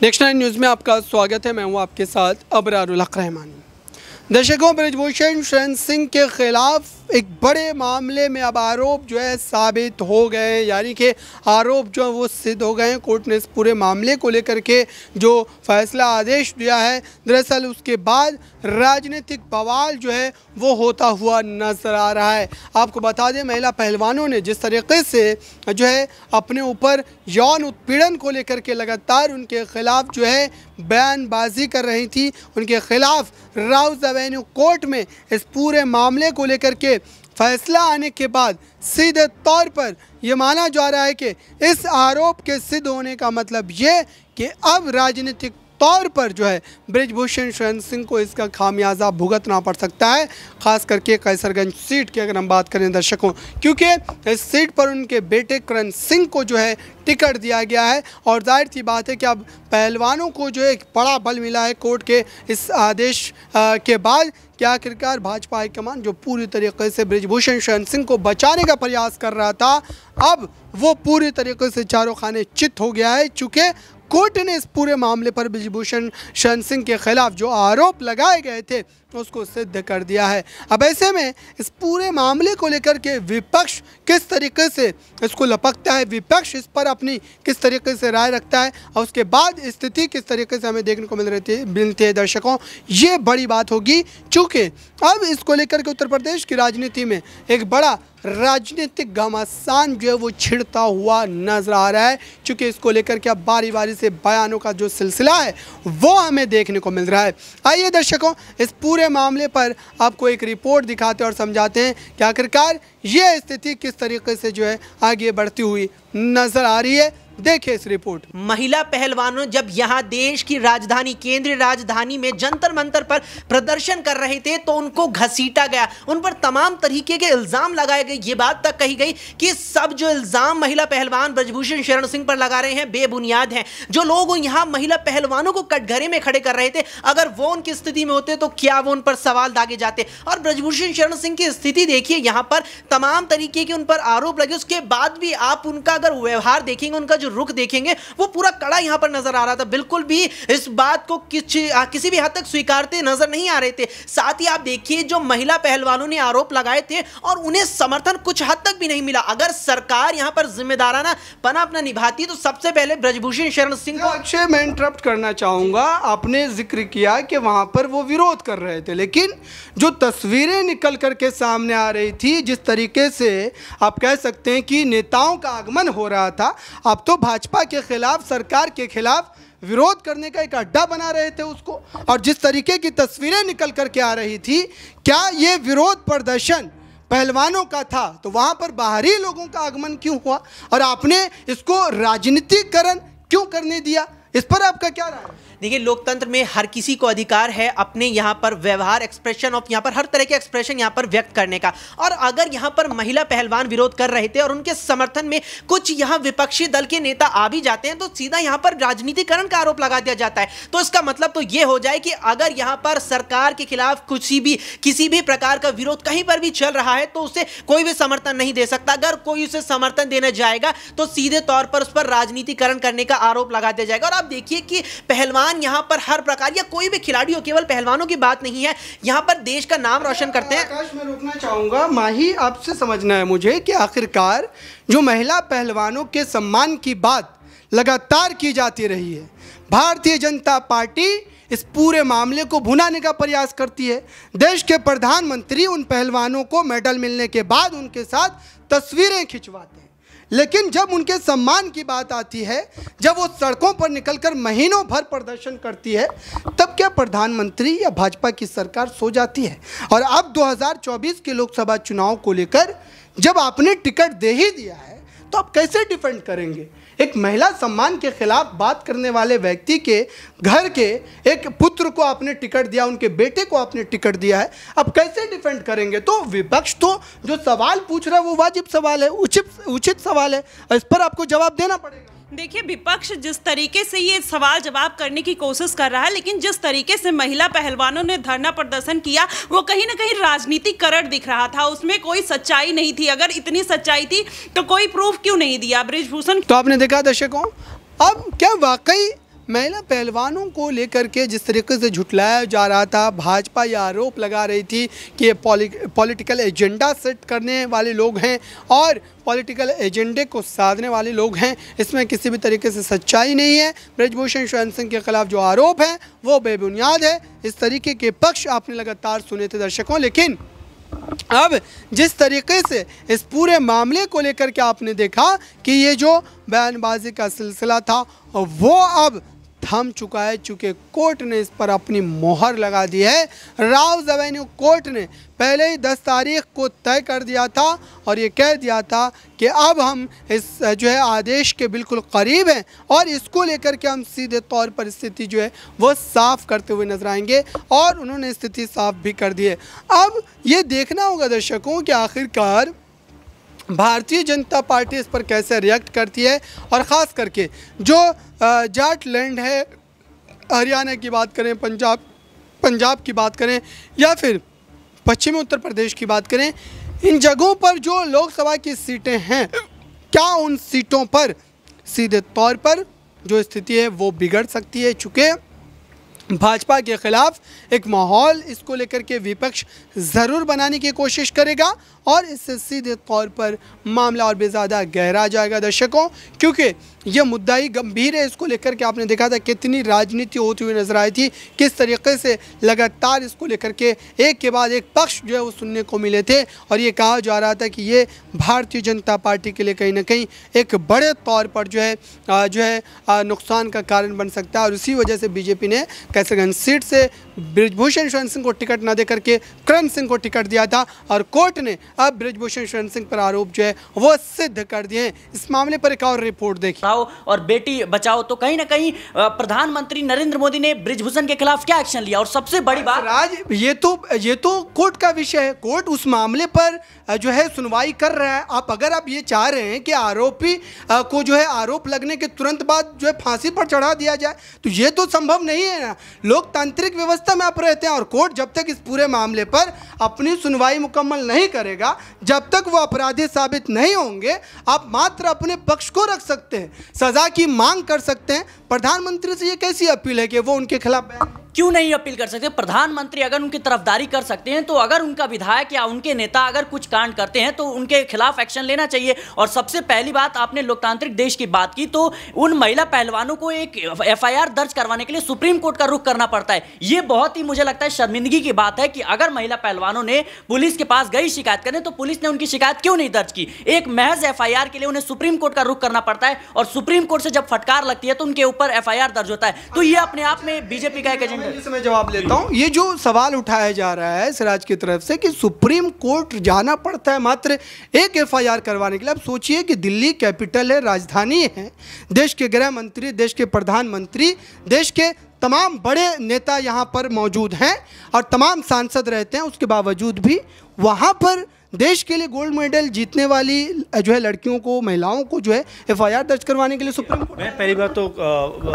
Next 9 news में आपका स्वागत है। मैं हूं आपके साथ अबरारुल हक रहमान। दर्शकों, ब्रिजभूषण शरण सिंह के खिलाफ एक बड़े मामले में अब आरोप जो है साबित हो गए, यानी कि आरोप जो है वो सिद्ध हो गए हैं। कोर्ट ने इस पूरे मामले को लेकर के जो फैसला आदेश दिया है, दरअसल उसके बाद राजनीतिक बवाल जो है वो होता हुआ नजर आ रहा है। आपको बता दें, महिला पहलवानों ने जिस तरीके से जो है अपने ऊपर यौन उत्पीड़न को लेकर के लगातार उनके खिलाफ जो है बयानबाजी कर रही थी, उनके खिलाफ राउज़ एवेन्यू कोर्ट में इस पूरे मामले को लेकर के फैसला आने के बाद सीधे तौर पर यह माना जा रहा है कि इस आरोप के सिद्ध होने का मतलब ये कि अब राजनीतिक तौर पर जो है ब्रिजभूषण शरण सिंह को इसका खामियाजा भुगतना पड़ सकता है। ख़ास करके कैसरगंज सीट की अगर हम बात करें दर्शकों, क्योंकि इस सीट पर उनके बेटे करण सिंह को जो है टिकट दिया गया है और जाहिर सी बात है कि अब पहलवानों को जो है एक बड़ा बल मिला है कोर्ट के इस आदेश के बाद कि आखिरकार भाजपा हाईकमान जो पूरी तरीके से ब्रिजभूषण शरण सिंह को बचाने का प्रयास कर रहा था, अब वो पूरी तरीके से चारों खाने चित हो गया है। चूँकि कोर्ट ने इस पूरे मामले पर ब्रिजभूषण शरण सिंह के खिलाफ जो आरोप लगाए गए थे उसको सिद्ध कर दिया है। अब ऐसे में इस पूरे मामले को लेकर के विपक्ष किस तरीके से इसको लपकता है, विपक्ष इस पर अपनी किस तरीके से राय रखता है और उसके बाद स्थिति किस तरीके से हमें देखने को मिलती है दर्शकों, ये बड़ी बात होगी। चूँकि अब इसको लेकर के उत्तर प्रदेश की राजनीति में एक बड़ा राजनीतिक घमासान जो है वो छिड़ता हुआ नजर आ रहा है, क्योंकि इसको लेकर के अब बारी बारी से बयानों का जो सिलसिला है वो हमें देखने को मिल रहा है। आइए दर्शकों, इस पूरे मामले पर आपको एक रिपोर्ट दिखाते और समझाते हैं कि आखिरकार ये स्थिति किस तरीके से जो है आगे बढ़ती हुई नजर आ रही है। देखिए इस रिपोर्ट। महिला पहलवानों जब यहाँ देश की राजधानी, केंद्रीय राजधानी में जंतर मंतर पर प्रदर्शन कर रहे थे तो उनको घसीटा गया, उन पर तमाम तरीके के इल्जाम लगाए गए। ये बात तक कही गई कि सब जो इल्जाम महिला पहलवान ब्रिजभूषण शरण सिंह पर लगा रहे हैं बेबुनियाद हैं। जो लोग यहाँ महिला पहलवानों को कटघरे में खड़े कर रहे थे, अगर वो उनकी स्थिति में होते तो क्या वो उन पर सवाल दागे जाते। और ब्रिजभूषण शरण सिंह की स्थिति देखिए, यहाँ पर तमाम तरीके के उन पर आरोप लगे, उसके बाद भी आप उनका अगर व्यवहार देखेंगे, उनका जो रुख देखेंगे, वो पूरा कड़ा यहां पर नजर आ रहा था। बिल्कुल भी इस बात को किसी भी हद तक स्वीकारते नजर नहीं आ रहे थे। साथ ही आप देखिए, जो महिला पहलवानों ने आरोप लगाए थे और उन्हें समर्थन कुछ हद तक भी नहीं मिला। अगर सरकार यहां पर जिम्मेदाराना पना अपना निभाती तो सबसे पहले ब्रिजभूषण शरण सिंह को। अक्षय, मैं इंटरप्ट करना चाहूंगा। आपने जिक्र किया कि वहां पर वो विरोध कर रहे थे, लेकिन जो तस्वीरें निकल करके सामने आ रही थी, जिस तरीके से आप कह सकते हैं कि नेताओं का आगमन हो रहा था, अब तो भाजपा के खिलाफ, सरकार के खिलाफ विरोध करने का एक अड्डा बना रहे थे उसको, और जिस तरीके की तस्वीरें निकल करके आ रही थी, क्या ये विरोध प्रदर्शन पहलवानों का था तो वहां पर बाहरी लोगों का आगमन क्यों हुआ और आपने इसको राजनीतिकरण क्यों करने दिया? इस पर आपका क्या राय है? देखिए, लोकतंत्र में हर किसी को अधिकार है अपने यहाँ पर व्यवहार, एक्सप्रेशन ऑफ, यहाँ पर हर तरह के एक्सप्रेशन यहाँ पर व्यक्त करने का। और अगर यहाँ पर महिला पहलवान विरोध कर रहे थे और उनके समर्थन में कुछ यहाँ विपक्षी दल के नेता आ भी जाते हैं तो सीधा यहाँ पर राजनीतिकरण का आरोप लगा दिया जाता है। तो इसका मतलब तो ये हो जाए कि अगर यहाँ पर सरकार के खिलाफ किसी भी प्रकार का विरोध कहीं पर भी चल रहा है तो उसे कोई भी समर्थन नहीं दे सकता। अगर कोई उसे समर्थन देने जाएगा तो सीधे तौर पर उस पर राजनीतिकरण करने का आरोप लगा दिया जाएगा। और आप देखिए कि पहलवान यहां पर हर प्रकार, या कोई भी खिलाड़ी हो, केवल पहलवानों की बात नहीं है, यहां पर देश का नाम रोशन करते हैं। आकाश, मैं रोकना चाहूंगा। माही, आपसे समझना है मुझे कि आखिरकार जो महिला पहलवानों के सम्मान की बात लगातार की जाती रही है, भारतीय जनता पार्टी इस पूरे मामले को भुनाने का प्रयास करती है। देश के प्रधानमंत्री उन पहलवानों को मेडल मिलने के बाद उनके साथ तस्वीरें खिंचवाते हैं, लेकिन जब उनके सम्मान की बात आती है, जब वो सड़कों पर निकलकर महीनों भर प्रदर्शन करती है, तब क्या प्रधानमंत्री या भाजपा की सरकार सो जाती है? और अब 2024 के लोकसभा चुनाव को लेकर जब आपने टिकट दे ही दिया है तो आप कैसे डिफेंड करेंगे? एक महिला सम्मान के खिलाफ बात करने वाले व्यक्ति के घर के एक पुत्र को आपने टिकट दिया, उनके बेटे को आपने टिकट दिया है, अब कैसे डिफेंड करेंगे? तो विपक्ष तो जो सवाल पूछ रहा है वो वाजिब सवाल है, उचित सवाल है, और इस पर आपको जवाब देना पड़ेगा। देखिए, विपक्ष जिस तरीके से ये सवाल जवाब करने की कोशिश कर रहा है, लेकिन जिस तरीके से महिला पहलवानों ने धरना प्रदर्शन किया वो कहीं ना कहीं राजनीतिकरण दिख रहा था, उसमें कोई सच्चाई नहीं थी। अगर इतनी सच्चाई थी तो कोई प्रूफ क्यों नहीं दिया ब्रिजभूषण? तो आपने देखा दर्शकों, अब क्या वाकई महिला पहलवानों को लेकर के जिस तरीके से झुठलाया जा रहा था, भाजपा यह आरोप लगा रही थी कि ये पॉलिटिकल एजेंडा सेट करने वाले लोग हैं और पॉलिटिकल एजेंडे को साधने वाले लोग हैं, इसमें किसी भी तरीके से सच्चाई नहीं है। ब्रजभूषण शरण सिंह के खिलाफ जो आरोप है वो बेबुनियाद है। इस तरीके के पक्ष आपने लगातार सुने थे दर्शकों, लेकिन अब जिस तरीके से इस पूरे मामले को लेकर के आपने देखा कि ये जो बयानबाजी का सिलसिला था वो अब थम चुका है, चूँकि कोर्ट ने इस पर अपनी मोहर लगा दी है। राउज एवेन्यू कोर्ट ने पहले ही 10 तारीख को तय कर दिया था और ये कह दिया था कि अब हम इस जो है आदेश के बिल्कुल करीब हैं और इसको लेकर के हम सीधे तौर पर स्थिति जो है वो साफ़ करते हुए नजर आएंगे और उन्होंने स्थिति साफ भी कर दी है। अब ये देखना होगा दर्शकों कि आखिरकार भारतीय जनता पार्टी इस पर कैसे रिएक्ट करती है और ख़ास करके जो जाट लैंड है, हरियाणा की बात करें, पंजाब की बात करें या फिर पश्चिमी उत्तर प्रदेश की बात करें, इन जगहों पर जो लोकसभा की सीटें हैं, क्या उन सीटों पर सीधे तौर पर जो स्थिति है वो बिगड़ सकती है। चूँकि भाजपा के खिलाफ एक माहौल इसको लेकर के विपक्ष ज़रूर बनाने की कोशिश करेगा और इससे सीधे तौर पर मामला और भी ज़्यादा गहरा जाएगा दर्शकों, क्योंकि यह मुद्दा ही गंभीर है। इसको लेकर के आपने देखा था कितनी राजनीति होती हुई नजर आई थी, किस तरीके से लगातार इसको लेकर के एक के बाद एक पक्ष जो है वो सुनने को मिले थे और ये कहा जा रहा था कि ये भारतीय जनता पार्टी के लिए कहीं ना कहीं एक बड़े तौर पर जो है नुकसान का कारण बन सकता है और उसी वजह से बीजेपी ने कैसरगंज सीट से ब्रजभूषण शरण सिंह को टिकट न देकर के करण सिंह को टिकट दिया था और कोर्ट ने अब ब्रजभूषण शरण सिंह पर आरोप जो है वो सिद्ध कर दिए हैं। इस मामले पर एक और रिपोर्ट देखिए। और बेटी बचाओ, तो कहीं ना कहीं प्रधानमंत्री नरेंद्र मोदी ने ब्रजभूषण के खिलाफ क्या एक्शन लिया और सबसे बड़ी बात राज, ये तो कोर्ट का विषय है, कोर्ट उस मामले पर जो है सुनवाई कर रहा है। अगर आप ये चाह रहे हैं कि आरोपी को जो है आरोप लगने के तुरंत बाद जो है फांसी पर चढ़ा दिया जाए तो ये तो संभव नहीं है ना। लोकतांत्रिक व्यवस्था में आप रहते हैं और कोर्ट जब तक इस पूरे मामले पर अपनी सुनवाई मुकम्मल नहीं करेगा, जब तक वो अपराधी साबित नहीं होंगे, आप मात्र अपने पक्ष को रख सकते हैं, सजा की मांग कर सकते हैं। प्रधानमंत्री से ये कैसी अपील है कि वो उनके खिलाफ क्यों नहीं अपील कर सकते? प्रधानमंत्री अगर उनकी तरफदारी कर सकते हैं तो अगर उनका विधायक या उनके नेता अगर कुछ कांड करते हैं तो उनके खिलाफ एक्शन लेना चाहिए। और सबसे पहली बात, आपने लोकतांत्रिक देश की बात की, तो उन महिला पहलवानों को एक एफआईआर दर्ज करवाने के लिए सुप्रीम कोर्ट का रुख करना पड़ता है। ये बहुत ही मुझे लगता है शर्मिंदगी की बात है कि अगर महिला पहलवानों ने पुलिस के पास गई शिकायत करने तो पुलिस ने उनकी शिकायत क्यों नहीं दर्ज की। एक महज एफआईआर के लिए उन्हें सुप्रीम कोर्ट का रुख करना पड़ता है और सुप्रीम कोर्ट से जब फटकार लगती है तो उनके ऊपर एफआईआर दर्ज होता है। तो ये अपने आप में बीजेपी का एक एजेंडा है। मैं जवाब लेता हूं। ये जो सवाल उठाया जा रहा है सिराज की तरफ से कि सुप्रीम कोर्ट जाना पड़ता है मात्र एक एफआईआर करवाने के लिए। अब सोचिए कि दिल्ली कैपिटल है, राजधानी है, देश के गृह मंत्री, देश के प्रधानमंत्री, देश के तमाम बड़े नेता यहाँ पर मौजूद हैं और तमाम सांसद रहते हैं। उसके बावजूद भी वहाँ पर देश के लिए गोल्ड मेडल जीतने वाली जो है लड़कियों को, महिलाओं को जो है एफआईआर दर्ज करवाने के लिए सुप्रीम कोर्ट। मैं पहली बात तो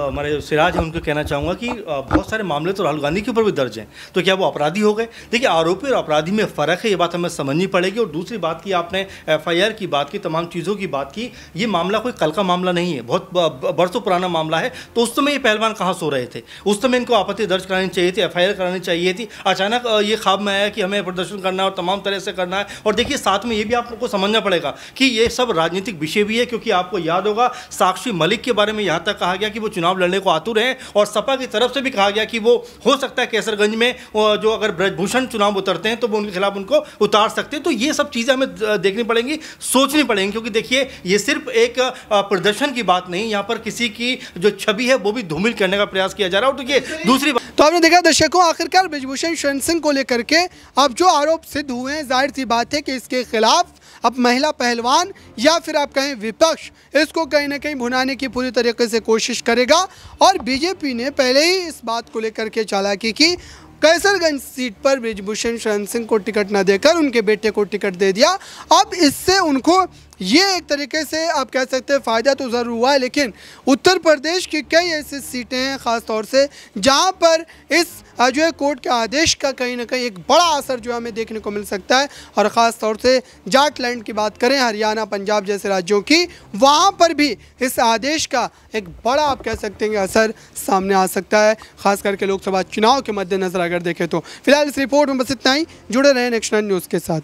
हमारे जो सिराज हैं उनको कहना चाहूँगा कि बहुत सारे मामले तो राहुल गांधी के ऊपर भी दर्ज हैं, तो क्या वो अपराधी हो गए? देखिए, आरोपी और अपराधी में फ़र्क है, ये बात हमें समझनी पड़ेगी। और दूसरी बात की, आपने एफआईआर की बात की, तमाम चीज़ों की बात की, ये मामला कोई कल का मामला नहीं है, बहुत बरसों पुराना मामला है। तो उस समय ये पहलवान कहाँ सो रहे थे? उस समय इनको आपत्ति दर्ज करानी चाहिए थी, एफआईआर करानी चाहिए थी। अचानक ये ख्वाब में आया कि हमें प्रदर्शन करना है और तमाम तरह से करना है। और देखिए, साथ में ये भी आपको समझना पड़ेगा कि ये सब राजनीतिक विषय भी है, क्योंकि आपको याद होगा साक्षी मलिक के बारे में यहाँ तक कहा गया कि वो चुनाव लड़ने को आतुर हैं और सपा की तरफ से भी कहा गया कि वो हो सकता है कैसरगंज में जो अगर ब्रजभूषण चुनाव उतरते हैं तो वो उनके खिलाफ उनको उतार सकते हैं। तो ये सब चीज़ें हमें देखनी पड़ेंगी, सोचनी पड़ेंगी, क्योंकि देखिए, ये सिर्फ एक प्रदर्शन की बात नहीं, यहाँ पर किसी की जो छवि है वो भी धूमिल करने का प्रयास किया जा रहा है। और देखिए, दूसरी बात तो आपने देखा दर्शकों, आखिरकार ब्रजभूषण शरण सिंह को लेकर के अब जो आरोप सिद्ध हुए हैं, जाहिर सी बात है कि इसके खिलाफ अब महिला पहलवान या फिर आप कहें विपक्ष इसको कहीं ना कहीं भुनाने की पूरी तरीके से कोशिश करेगा। और बीजेपी ने पहले ही इस बात को लेकर के चालाकी की, कैसरगंज सीट पर ब्रजभूषण शरण सिंह को टिकट न देकर उनके बेटे को टिकट दे दिया। अब इससे उनको ये एक तरीके से आप कह सकते हैं फ़ायदा तो ज़रूर हुआ है, लेकिन उत्तर प्रदेश की कई ऐसी सीटें हैं ख़ास तौर से जहां पर इस जो है कोर्ट के आदेश का कहीं ना कहीं एक बड़ा असर जो हमें देखने को मिल सकता है। और ख़ास तौर से जाटलैंड की बात करें, हरियाणा, पंजाब जैसे राज्यों की, वहाँ पर भी इस आदेश का एक बड़ा आप कह सकते हैं कि असर सामने आ सकता है, ख़ास करके लोकसभा चुनाव के मद्देनज़र अगर देखें तो। फिलहाल इस रिपोर्ट में बस इतना ही। जुड़े रहें नेक्स्ट 9 न्यूज़ के साथ।